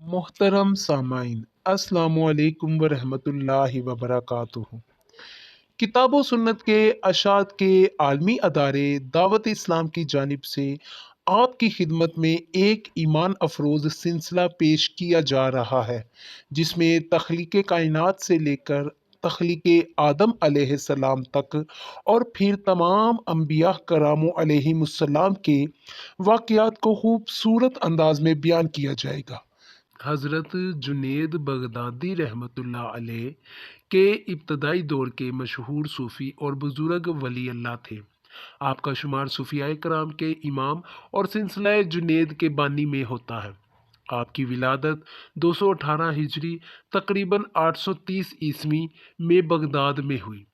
मोहतरम सामाइन अस्सलामु अलैकुम वरहमतुल्लाहि वबरकातुहू। किताब व सुन्नत के अशात के आलमी अदारे दावत इस्लाम की जानिब से आपकी खिदमत में एक ईमान अफरोज़ सिलसिला पेश किया जा रहा है, जिसमें तख्लीक कायनात से लेकर तख्लीक आदम अलैहिस्सलाम तक और फिर तमाम अम्बिया करामो अलैहिमुस्सलाम के वाक़यात को खूबसूरत अंदाज में बयान किया जाएगा। हज़रत जुनेद बगदादी रहमतुल्लाह अलैह के इब्तदाई दौर के मशहूर सूफ़ी और बुज़ुर्ग वली अल्लाह थे। आपका शुमार सूफियाए कराम के इमाम और सिलसिला जुनेद के बानी में होता है। आपकी विलादत 218 हिजरी तकरीबन 830 ईस्वी में बगदाद में हुई।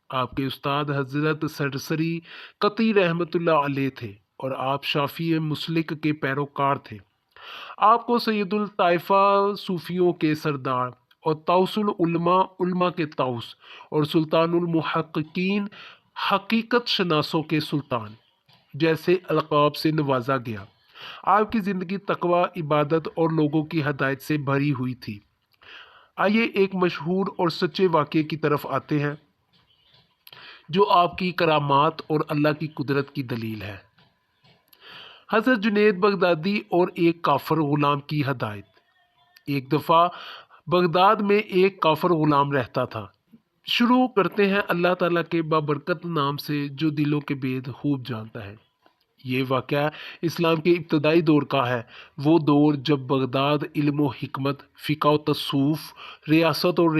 आपके उस्ताद हज़रत सरसरी कती रहमतुल्लाह अलैह थे और आप शाफ़ी मुस्लिक के पैरोकार थे। आपको सैयदुल ताइफा सूफियों के सरदार और ताउसुल उलमा के ताउस और सुल्तानुल मुहक्किकीन हकीकत शनासों के सुल्तान जैसे अलक़ाब से नवाजा गया। आपकी ज़िंदगी तकवा, इबादत और लोगों की हदायत से भरी हुई थी। आइए एक मशहूर और सच्चे वाक़े की तरफ आते हैं जो आपकी करामात और अल्लाह की कुदरत की दलील है। हज़रत जुनेद बगदादी और एक काफर गुलाम की हदायत। एक दफ़ा बगदाद में एक काफर गुलाम रहता था। शुरू करते हैं अल्लाह ताला के बाबरकत नाम से जो दिलों के भेद खूब जानता है। ये वाक़या इस्लाम के इब्तदाई दौर का है, वो दौर जब बगदाद इल्म व हिकमत, फ़िक़्ह व तसूफ़, रियासत और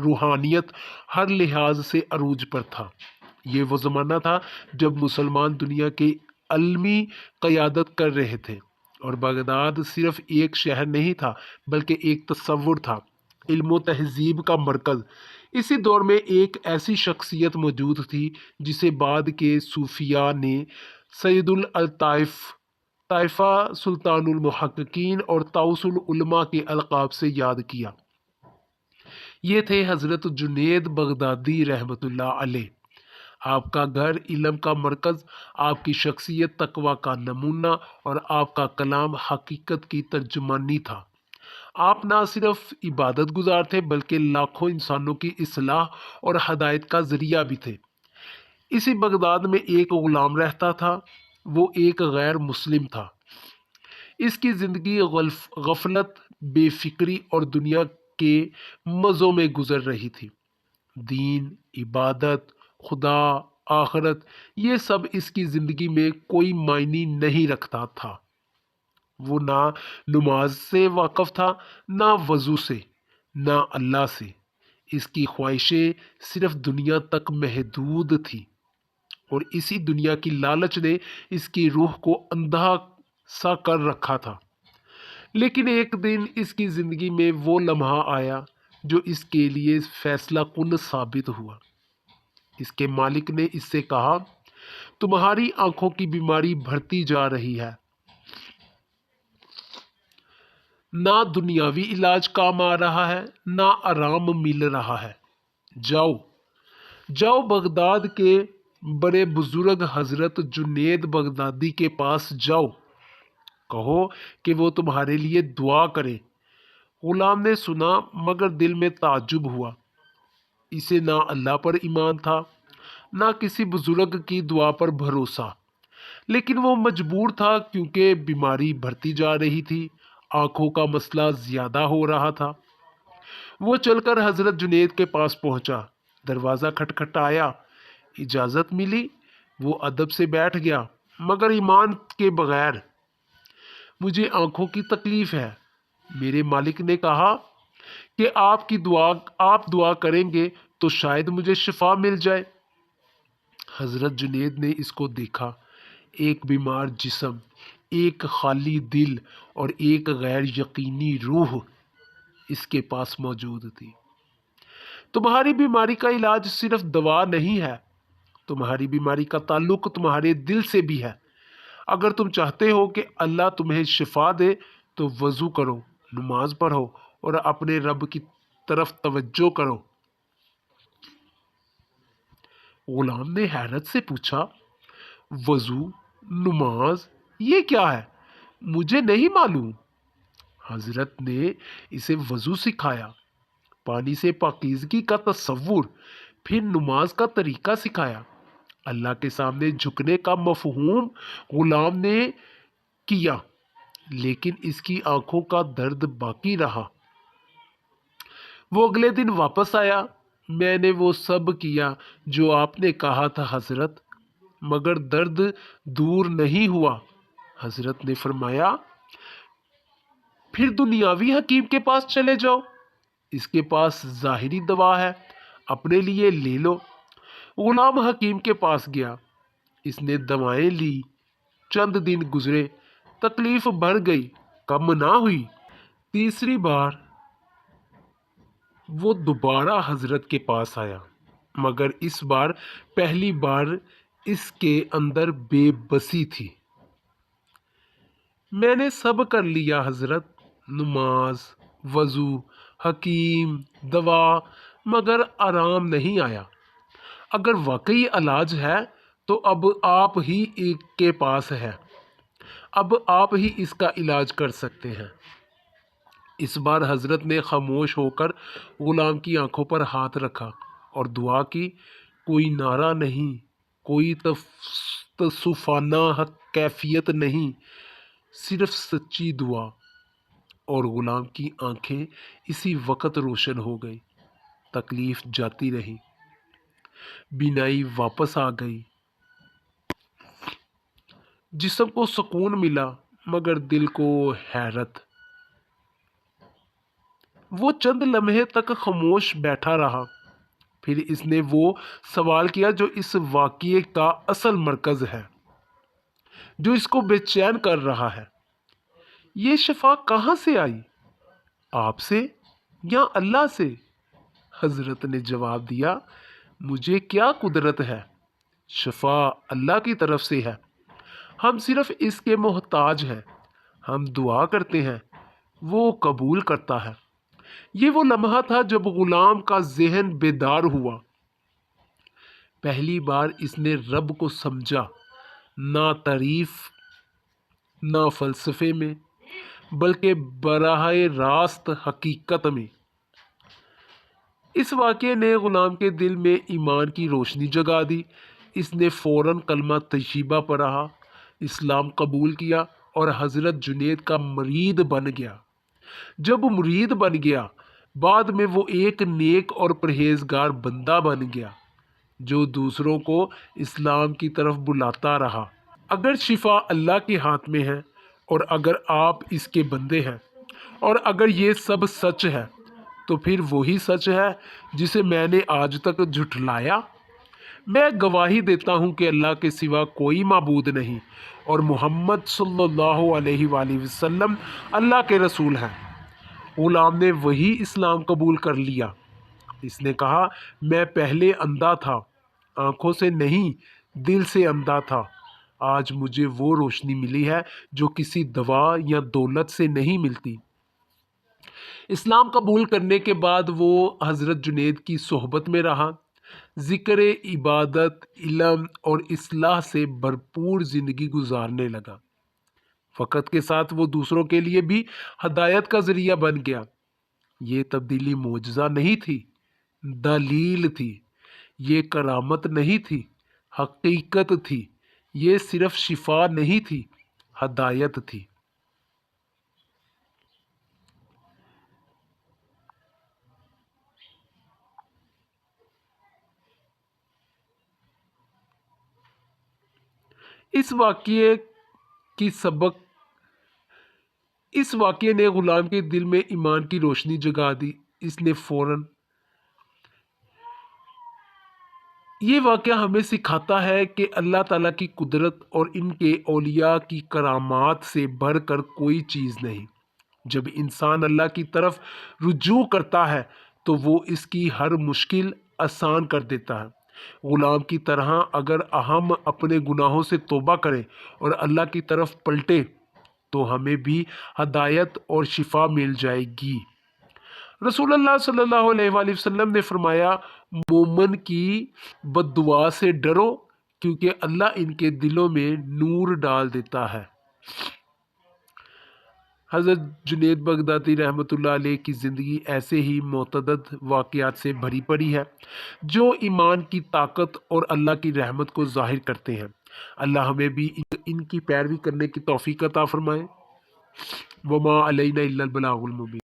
रूहानियत हर लिहाज से अरूज पर था। ये वो ज़माना था जब मुसलमान दुनिया की अलमी क़यादत कर रहे थे और बगदाद सिर्फ एक शहर नहीं था बल्कि एक तसव्वुर था, इल्म व तहज़ीब का मरकज़। इसी दौर में एक ऐसी शख्सियत मौजूद थी जिसे बाद के सूफिया ने सैयदुल ताइफा, सुल्तानुल मुहक्किकीन और ताउसुल उलमा के अलक़ाब से याद किया। ये थे हज़रत जुनेद बगदादी रहमतुल्लाह अलैह। आपका घर इल्म का मरकज़, आपकी शख्सियत तकवा का नमूना और आपका कलाम हकीकत की तर्जुमानी था। आप ना सिर्फ इबादत गुजार थे बल्कि लाखों इंसानों की इस्लाह और हदायत का ज़रिया भी थे। इसी बगदाद में एक ग़ुलाम रहता था। वो एक गैर मुस्लिम था। इसकी ज़िंदगी गफलत, बेफिक्री और दुनिया के मज़ों में गुजर रही थी। दीन, इबादत, खुदा, आखिरत, ये सब इसकी ज़िंदगी में कोई मायने नहीं रखता था। वो ना नमाज से वाक़फ़ था, ना वज़ू से, ना अल्लाह से। इसकी ख्वाहिशें सिर्फ दुनिया तक महदूद थी और इसी दुनिया की लालच ने इसकी रूह को अंधा सा कर रखा था। लेकिन एक दिन इसकी ज़िंदगी में वो लम्हा आया जो इसके लिए फैसला कुन साबित हुआ। इसके मालिक ने इससे कहा, तुम्हारी आंखों की बीमारी बढ़ती जा रही है, ना दुनियावी इलाज काम आ रहा है, ना आराम मिल रहा है। जाओ जाओ बगदाद के बड़े बुजुर्ग हजरत जुनेद बगदादी के पास जाओ, कहो कि वो तुम्हारे लिए दुआ करे। गुलाम ने सुना मगर दिल में ताज्जुब हुआ। इसे ना अल्लाह पर ईमान था, ना किसी बुजुर्ग की दुआ पर भरोसा। लेकिन वो मजबूर था क्योंकि बीमारी बढ़ती जा रही थी, आंखों का मसला ज्यादा हो रहा था। वो चलकर हजरत जुनेद के पास पहुंचा। दरवाज़ा खटखटाया, इजाज़त मिली। वो अदब से बैठ गया मगर ईमान के बगैर। मुझे आंखों की तकलीफ है। मेरे मालिक ने कहा कि आप दुआ करेंगे तो शायद मुझे शिफा मिल जाए। हजरत जुनेद ने इसको देखा। एक बीमार जिस्म, एक खाली दिल और एक गैर यकीनी रूह इसके पास मौजूद थी। तुम्हारी बीमारी का इलाज सिर्फ दवा नहीं है, तुम्हारी बीमारी का ताल्लुक तुम्हारे दिल से भी है। अगर तुम चाहते हो कि अल्लाह तुम्हें शिफा दे तो वज़ू करो, नमाज पढ़ो और अपने रब की तरफ तवज्जो करो। गुलाम ने हैरत से पूछा, वज़ू, नमाज, ये क्या है? मुझे नहीं मालूम। حضرت نے اسے وضو سکھایا، پانی سے پاکیزگی کا تصور، پھر نماز کا طریقہ سکھایا۔ اللہ کے سامنے جھکنے کا مفہوم غلام نے کیا، لیکن اس کی آنکھوں کا درد باقی رہا۔ وہ اگلے دن واپس آیا۔ میں نے وہ سب کیا جو آپ نے کہا تھا حضرت، مگر درد دور نہیں ہوا۔ حضرت نے فرمایا، پھر دنیاوی حکیم کے پاس چلے جاؤ، اس کے پاس ظاہری دوا ہے، اپنے لیے لے لو۔ غلام حکیم کے پاس گیا، اس نے دوائیں لی، چند دن گزرے، تکلیف بڑھ گئی، کم نہ ہوئی۔ تیسری بار وہ دوبارہ حضرت کے پاس آیا، مگر اس بار پہلی بار اس کے اندر بے بسی تھی۔ میں نے سب کر لیا حضرت، نماز، وضو، حکیم، دوا، مگر آرام نہیں آیا۔ اگر واقعی علاج ہے تو اب آپ ہی کے پاس ہے، اب آپ ہی اس کا علاج کر سکتے ہیں۔ اس بار حضرت نے خاموش ہو کر غلام کی آنکھوں پر ہاتھ رکھا اور دعا کی۔ کوئی نعرہ نہیں، کوئی تصوفانہ کیفیت نہیں، صرف سچی دعا، اور غلام کی آنکھیں اسی وقت روشن ہو گئی۔ تکلیف جاتی رہی، بینائی واپس آ گئی، جسم کو سکون ملا، مگر دل کو حیرت۔ وہ چند لمحے تک خاموش بیٹھا رہا، پھر اس نے وہ سوال کیا جو اس واقعے کا اصل مرکز ہے، جو اس کو بے چین کر رہا ہے۔ یہ شفا کہاں سے آئی، آپ سے یا اللہ سے؟ حضرت نے جواب دیا، مجھے کیا قدرت ہے، شفا اللہ کی طرف سے ہے، ہم صرف اس کے محتاج ہیں۔ ہم دعا کرتے ہیں، وہ قبول کرتا ہے۔ یہ وہ لمحہ تھا جب غلام کا ذہن بیدار ہوا۔ پہلی بار اس نے رب کو سمجھا، نہ تعریف، نہ فلسفے میں، بلکہ براہ راست حقیقت میں۔ اس واقعے نے غلام کے دل میں ایمان کی روشنی جگا دی۔ اس نے فوراً کلمہ طیبہ پڑھا، اسلام قبول کیا اور حضرت جنید کا مرید بن گیا۔ جب مرید بن گیا، بعد میں وہ ایک نیک اور پرہیزگار بندہ بن گیا، جو دوسروں کو اسلام کی طرف بلاتا رہا۔ اگر شفا اللہ کے ہاتھ میں ہے، اور اگر آپ اس کے بندے ہیں، اور اگر یہ سب سچ ہے، تو پھر وہی سچ ہے جسے میں نے آج تک جھٹلایا۔ میں گواہی دیتا ہوں کہ اللہ کے سوا کوئی معبود نہیں، اور محمد صلی اللہ علیہ وآلہ وسلم اللہ کے رسول ہیں۔ غلام نے وہی اسلام قبول کر لیا۔ اس نے کہا، میں پہلے اندھا تھا، آنکھوں سے نہیں، دل سے اندھا تھا۔ آج مجھے وہ روشنی ملی ہے جو کسی دوا یا دولت سے نہیں ملتی۔ اسلام قبول کرنے کے بعد وہ حضرت جنید کی صحبت میں رہا، ذکر، عبادت، علم اور اصلاح سے بھرپور زندگی گزارنے لگا۔ وقت کے ساتھ وہ دوسروں کے لیے بھی ہدایت کا ذریعہ بن گیا۔ یہ تبدیلی معجزہ نہیں تھی، دلیل تھی۔ یہ کرامت نہیں تھی، حقیقت تھی۔ یہ صرف شفا نہیں تھی، ہدایت تھی۔ اس واقعے نے غلام کے دل میں ایمان کی روشنی جگا دی۔ اس نے فوراً یہ واقعہ ہمیں سکھاتا ہے کہ اللہ تعالیٰ کی قدرت اور ان کے اولیاء کی کرامات سے بڑھ کر کوئی چیز نہیں۔ جب انسان اللہ کی طرف رجوع کرتا ہے تو وہ اس کی ہر مشکل آسان کر دیتا ہے۔ غلام کی طرح اگر ہم اپنے گناہوں سے توبہ کریں اور اللہ کی طرف پلٹیں تو ہمیں بھی ہدایت اور شفا مل جائے گی۔ رسول اللہ صلی اللہ علیہ وآلہ وسلم نے فرمایا، مومن کی بد دعا سے ڈرو، کیونکہ اللہ ان کے دلوں میں نور ڈال دیتا ہے۔ حضرت جنید بغدادی رحمۃ اللہ علیہ کی زندگی ایسے ہی متعدد واقعات سے بھری پڑی ہے جو ایمان کی طاقت اور اللہ کی رحمت کو ظاہر کرتے ہیں۔ اللہ ہمیں بھی ان کی پیروی کرنے کی توفیق عطا فرمائے۔ وما علینا الا البلاغ المبین۔